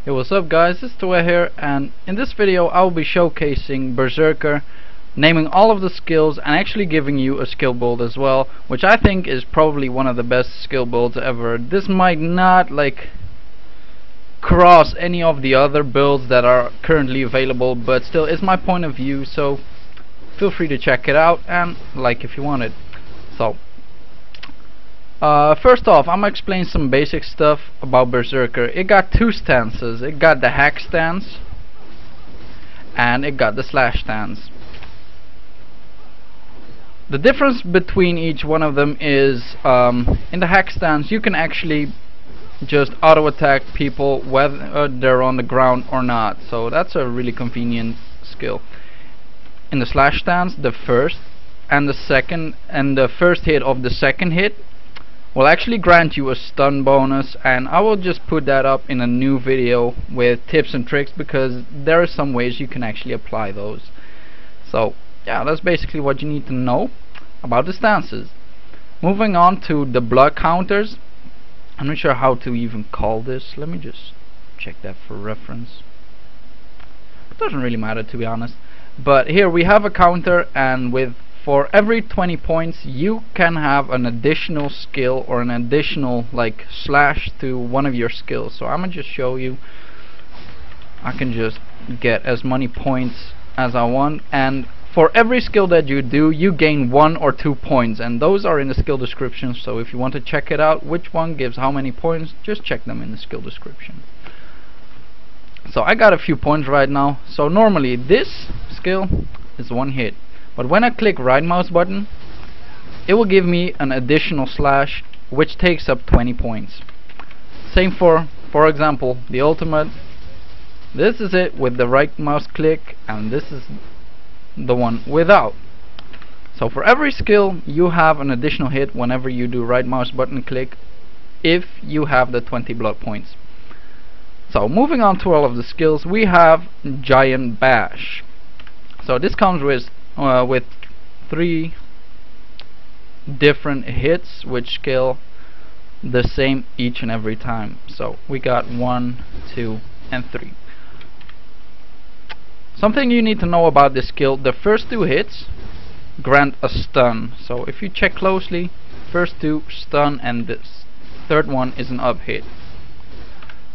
Hey, what's up guys, it's Twehbie here, and in this video I will be showcasing Berserker, naming all of the skills and actually giving you a skill build as well, which I think is probably one of the best skill builds ever. This might not cross any of the other builds that are currently available, but still it's my point of view, so feel free to check it out and like if you want it. So first off, I'm gonna explain some basic stuff about Berserker. It got two stances. It got the hack stance and it got the slash stance. The difference between each one of them is in the hack stance you can actually just auto attack people whether they're on the ground or not, so that's a really convenient skill. In the slash stance, the first and the second and the first hit of the second hit will actually grant you a stun bonus, and I will just put that up in a new video with tips and tricks because there are some ways you can actually apply those. So yeah, that's basically what you need to know about the stances. Moving on to the blood counters. I'm not sure how to even call this. Let me just check that for reference. It doesn't really matter, to be honest. But here we have a counter, and for every 20 points you can have an additional skill or an additional slash to one of your skills. So I'm gonna just show you. I can just get as many points as I want, and for every skill that you do you gain 1 or 2 points, and those are in the skill description. So if you want to check it out, which one gives how many points, just check them in the skill description. So I got a few points right now. So normally this skill is one hit, but when I click right mouse button it will give me an additional slash which takes up 20 points. Same for example the ultimate. This is it with the right mouse click, and this is the one without. So for every skill you have an additional hit whenever you do right mouse button click if you have the 20 blood points. So moving on to all of the skills, we have Giant Bash. So this comes with 3 different hits which scale the same each and every time. So we got 1, 2 and 3. Something you need to know about this skill: the first 2 hits grant a stun. So if you check closely, first 2 stun and this third one is an up hit.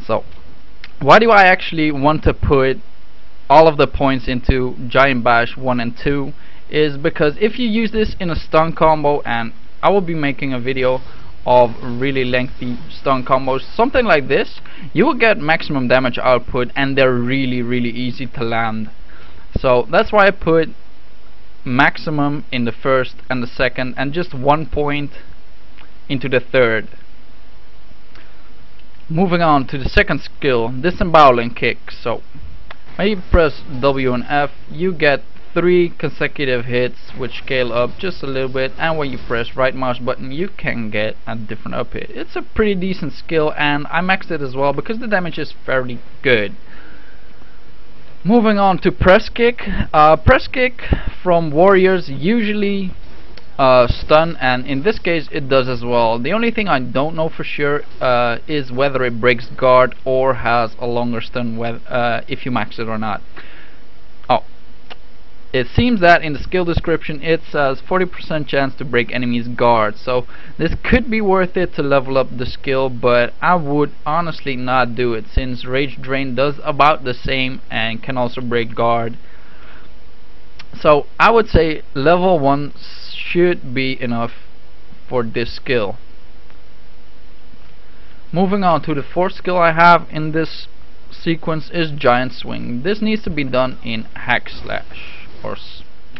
So why do I actually want to put all of the points into Giant Bash 1 and 2 is because if you use this in a stun combo, and I will be making a video of really lengthy stun combos, something like this, you will get maximum damage output, and they're really easy to land. So that's why I put maximum in the first and the second and just 1 point into the third. Moving on to the second skill, Disemboweling Kick. So when you press W and F you get 3 consecutive hits which scale up just a little bit, and when you press right mouse button you can get a different up hit. It's a pretty decent skill, and I maxed it as well because the damage is fairly good. Moving on to Press Kick. Press Kick from warriors usually stun, and in this case it does as well. The only thing I don't know for sure is whether it breaks guard or has a longer stun if you max it or not. It seems that in the skill description it says 40% chance to break enemies guard, so this could be worth it to level up the skill, but I would honestly not do it since Rage Drain does about the same and can also break guard. So I would say level 1 should be enough for this skill. Moving on to the fourth skill I have in this sequence is Giant Swing. This needs to be done in hack slash or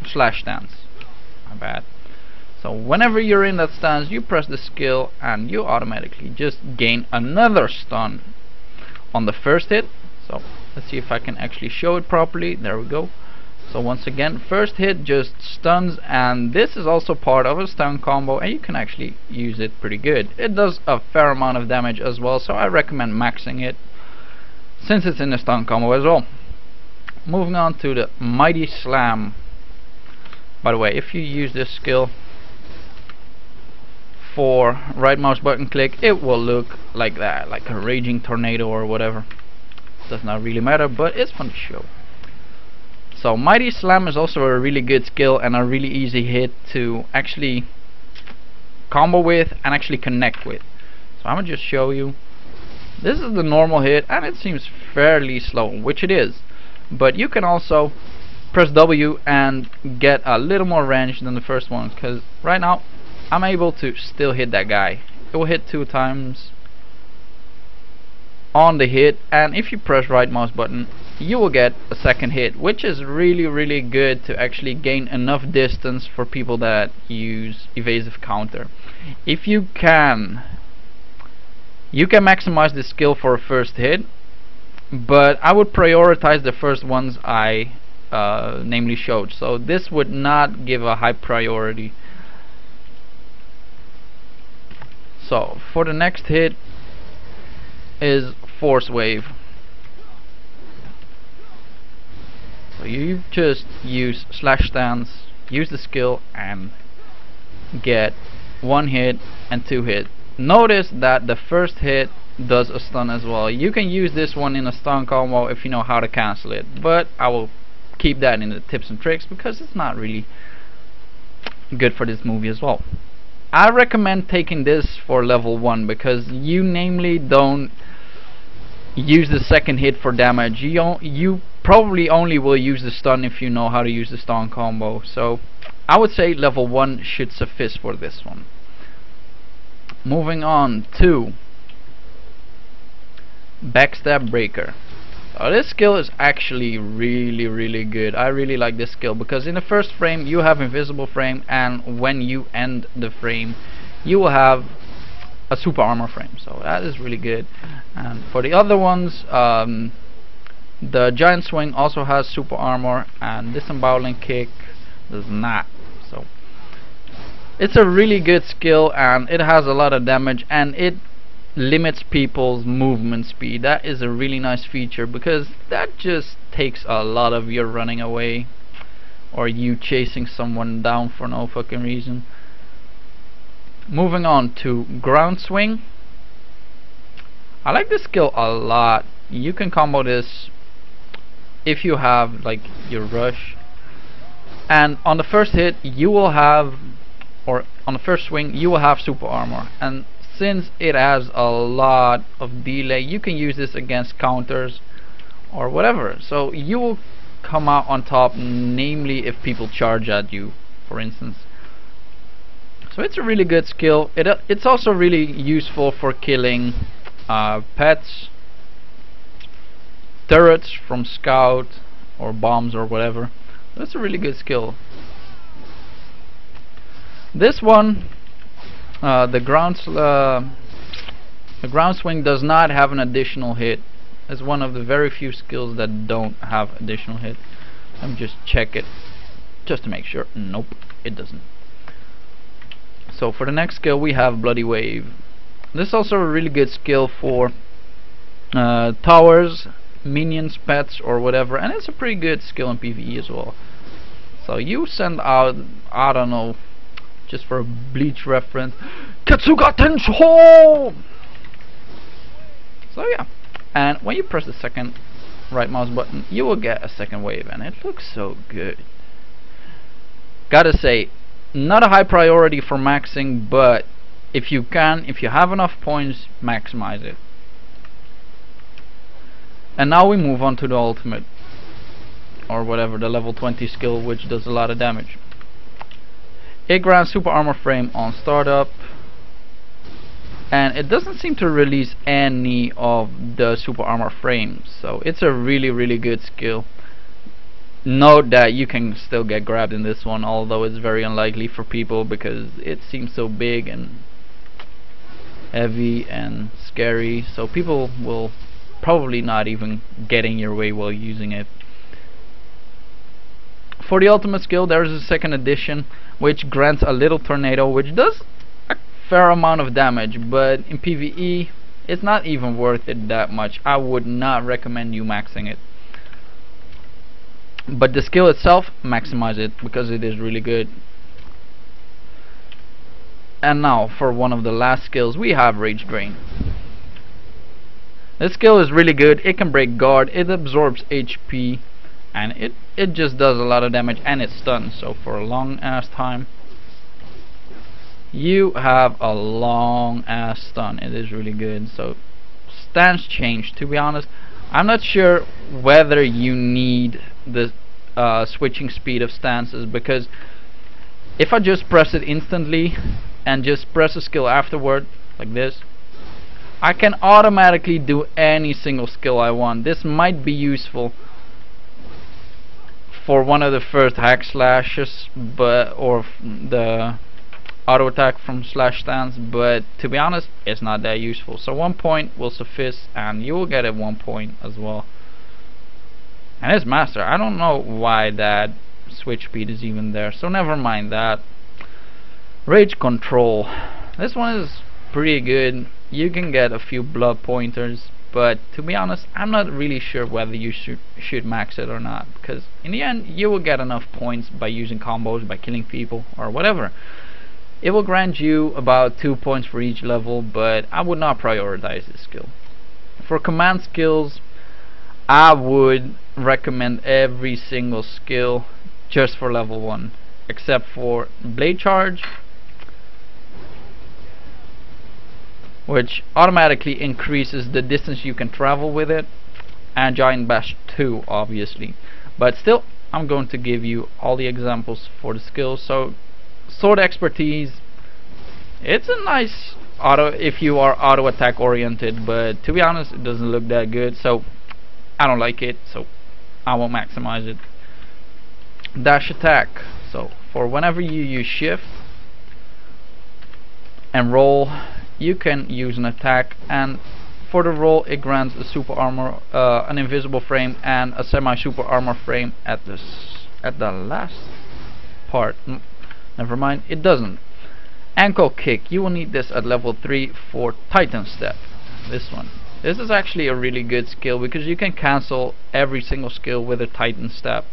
slash stance. My bad. So whenever you're in that stance you press the skill and you automatically just gain another stun on the first hit. So let's see if I can actually show it properly. There we go. So once again, first hit just stuns, and this is also part of a stun combo, and you can actually use it pretty good. It does a fair amount of damage as well, so I recommend maxing it since it's in the stun combo as well. Moving on to the Mighty Slam. By the way, if you use this skill for right mouse button click, it will look like that, like a raging tornado or whatever. does not really matter, but it's fun to show. So Mighty Slam is also a really good skill and a really easy hit to actually combo with and actually connect with. So I'm gonna just show you. This is the normal hit and it seems fairly slow, which it is, but you can also press W and get a little more range than the first one, because right now I'm able to still hit that guy. It will hit 2 times on the hit, and if you press right mouse button you will get a second hit, which is really good to actually gain enough distance for people that use evasive counter. If you can maximize this skill for a first hit, but I would prioritize the first ones I namely showed, so this would not give a high priority. So for the next hit is Force Wave. So you just use slash stance, use the skill and get 1 hit and 2 hits. Notice that the first hit does a stun as well. You can use this one in a stun combo if you know how to cancel it, but I will keep that in the tips and tricks because it's not really good for this movie as well. I recommend taking this for level 1 because you namely don't use the second hit for damage. You probably only will use the stun if you know how to use the stun combo. So I would say level 1 should suffice for this one. Moving on to Backstab Breaker. This skill is actually really good. I really like this skill because in the first frame you have invisible frame, and when you end the frame you will have a super armor frame, so that is really good. And for the other ones, the giant swing also has super armor and Disemboweling Kick does not. So it's a really good skill and it has a lot of damage and it limits people's movement speed. That is a really nice feature because that just takes a lot of your running away or you chasing someone down for no fucking reason. Moving on to ground swing. I like this skill a lot. You can combo this if you have like your rush, and on the first hit you will have, or on the first swing you will have super armor, and since it has a lot of delay you can use this against counters or whatever, so you will come out on top, namely if people charge at you, for instance. So it's a really good skill. It's also really useful for killing pets, turrets from scout or bombs or whatever. That's a really good skill. This one, the ground swing does not have an additional hit. It's one of the very few skills that don't have additional hit. Let me just check it just to make sure. Nope, it doesn't. So for the next skill we have Bloody Wave. This is also a really good skill for towers, minions, pets or whatever, and it's a pretty good skill in PvE as well. So you send out, I don't know, just for a Bleach reference, Ketsuga Tensho! So yeah, and when you press the second right mouse button you will get a second wave and it looks so good. Gotta say, not a high priority for maxing, but if you have enough points, maximize it. And now we move on to the ultimate, or whatever, the level 20 skill, which does a lot of damage. It grants super armor frame on startup, and it doesn't seem to release any of the super armor frames, so it's a really good skill. Note that you can still get grabbed in this one, although it's very unlikely for people because it seems so big and heavy and scary, so people will probably not even get in your way while using it. For the ultimate skill there is a second edition which grants a little tornado which does a fair amount of damage, but in PvE it's not even worth it that much. I would not recommend you maxing it. But the skill itself, maximize it because it is really good. And now for one of the last skills we have Rage Drain. This skill is really good. It can break guard, it absorbs HP, and it just does a lot of damage, and it's stunned. So for a long ass time you have a long ass stun. It is really good. So stance change, to be honest, I'm not sure whether you need the switching speed of stances, because if I just press it instantly and just press a skill afterward like this, I can automatically do any single skill I want. This might be useful for one of the first hack slashes, or the auto attack from slash stance, but to be honest, it's not that useful. So 1 point will suffice, and you will get it 1 point as well. And it's master. I don't know why that switch speed is even there, so never mind that. Rage control. This one is pretty good. You can get a few blood pointers, but to be honest, I'm not really sure whether you should max it or not, because in the end you will get enough points by using combos, by killing people or whatever. It will grant you about 2 points for each level, but I would not prioritize this skill. For command skills, I would recommend every single skill just for level 1, except for Blade Charge, which automatically increases the distance you can travel with it, and Giant Bash 2, obviously. But still, I'm going to give you all the examples for the skills. So Sword Expertise, it's a nice auto if you are auto attack oriented, but to be honest, it doesn't look that good, so I don't like it, so I won't maximize it. Dash attack, so for whenever you use shift and roll, you can use an attack, and for the roll it grants a super armor, an invisible frame, and a semi super armor frame at the last part. Never mind, it doesn't. Ankle kick, you will need this at level 3 for Titan Step. This one. This is actually a really good skill, because you can cancel every single skill with a Titan Step,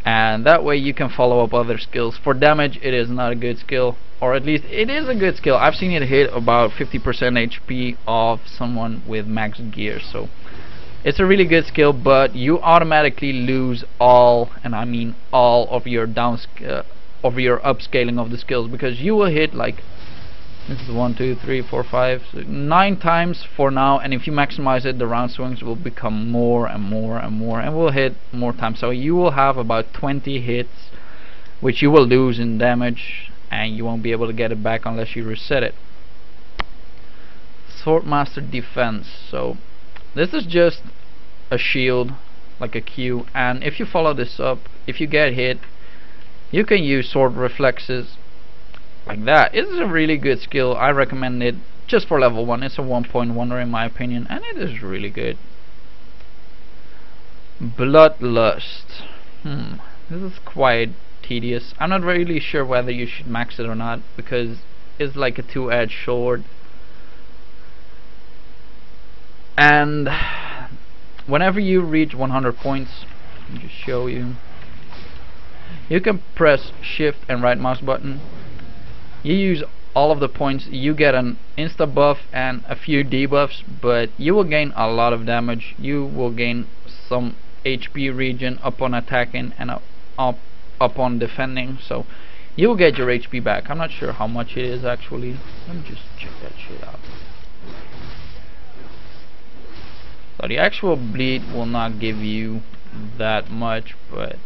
and that way you can follow up other skills. For damage, it is not a good skill, or at least it is a good skill. I've seen it hit about 50% HP of someone with max gear, so it's a really good skill, but you automatically lose all, and I mean all, of your over your upscaling of the skills, because you will hit like, this is 1, 2, 3, 4, 5, 9 times for now, and if you maximize it, the round swings will become more and more and more, and will hit more times. So you will have about 20 hits which you will lose in damage, and you won't be able to get it back unless you reset it. Swordmaster Defense, so this is just a shield like a Q, and if you follow this up, if you get hit, you can use sword reflexes like that. It is a really good skill. I recommend it just for level 1. It's a 1.1er in my opinion, and it is really good. Bloodlust. This is quite tedious. I'm not really sure whether you should max it or not, because it's like a two-edged sword, and whenever you reach 100 points, let me just show you, you can press shift and right mouse button. You use all of the points, you get an insta buff and a few debuffs, but you will gain a lot of damage. You will gain some HP regen upon attacking and upon defending, so you will get your HP back. I'm not sure how much it is actually. Let me just check that shit out. So the actual bleed will not give you that much, but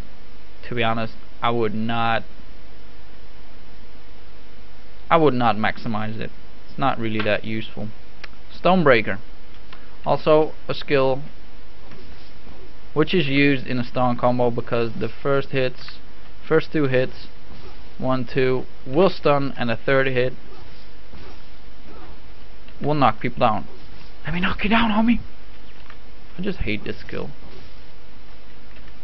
to be honest, I would not maximize it. It's not really that useful. Stonebreaker, also a skill which is used in a stun combo, because the first two hits, 1, 2, will stun, and the third hit will knock people down. Let me knock you down, homie. I just hate this skill,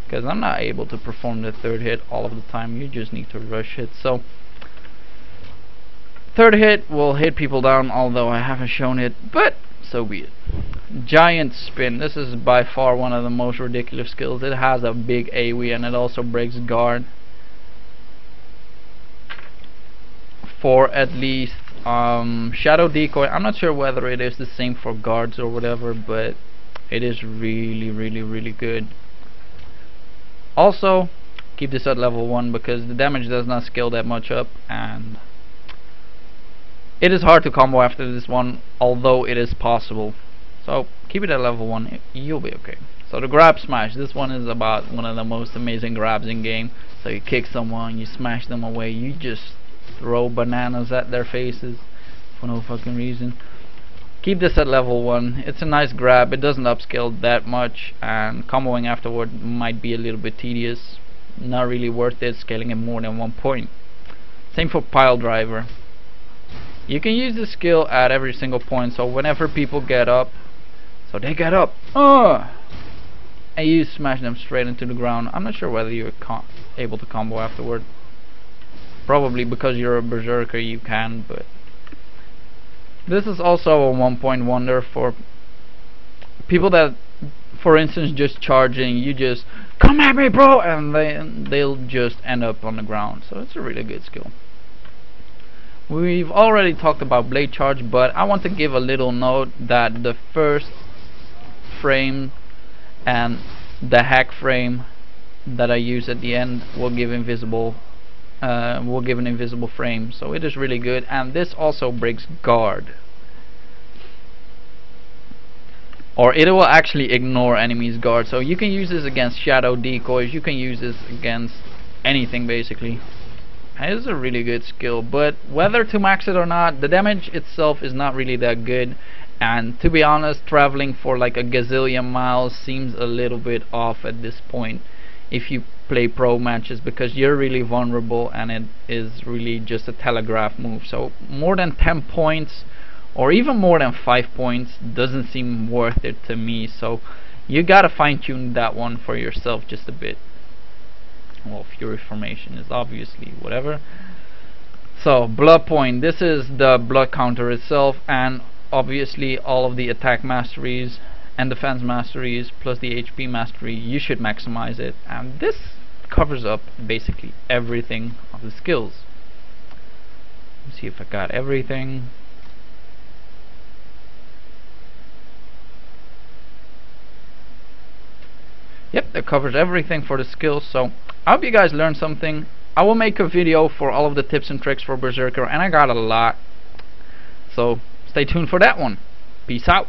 because I'm not able to perform the third hit all of the time. You just need to rush it. So third hit will hit people down, although I haven't shown it, but so be it. Giant Spin. This is by far one of the most ridiculous skills. It has a big AoE, and it also breaks guard for at least Shadow Decoy, I'm not sure whether it is the same for guards or whatever, but it is really good. Also, keep this at level 1 because the damage does not scale that much up, and it is hard to combo after this one, although it is possible. So keep it at level 1, you'll be okay. So the grab smash, this one is about one of the most amazing grabs in game. So you kick someone, you smash them away, you just throw bananas at their faces for no fucking reason. Keep this at level 1, it's a nice grab, it doesn't upscale that much, and comboing afterward might be a little bit tedious. Not really worth it, scaling it more than 1 point. Same for Piledriver. You can use this skill at every single point, so whenever people get up, so they get up, and you smash them straight into the ground. I'm not sure whether you're able to combo afterward. Probably because you're a Berserker you can, but this is also a 1 point wonder for people that, for instance, just charging, you just come at me bro, and they'll just end up on the ground. So it's a really good skill. We've already talked about blade charge, but I want to give a little note that the first frame and the hack frame that I use at the end will give an invisible frame, so it is really good. And this also breaks guard, or it will actually ignore enemies' guard. So you can use this against shadow decoys, you can use this against anything basically. It is a really good skill, but whether to max it or not, the damage itself is not really that good. And to be honest, traveling for like a gazillion miles seems a little bit off at this point if you play pro matches, because you're really vulnerable and it is really just a telegraph move. So more than 10 points or even more than 5 points doesn't seem worth it to me, so you gotta fine-tune that one for yourself just a bit. Well, Fury Formation is obviously whatever. So blood point, this is the blood counter itself, and obviously all of the attack masteries and defense masteries plus the HP mastery, you should maximize it, and this covers up basically everything of the skills. Let's see if I got everything. Yep, that covers everything for the skills. So I hope you guys learned something. I will make a video for all of the tips and tricks for Berserker, and I got a lot, so stay tuned for that one. Peace out.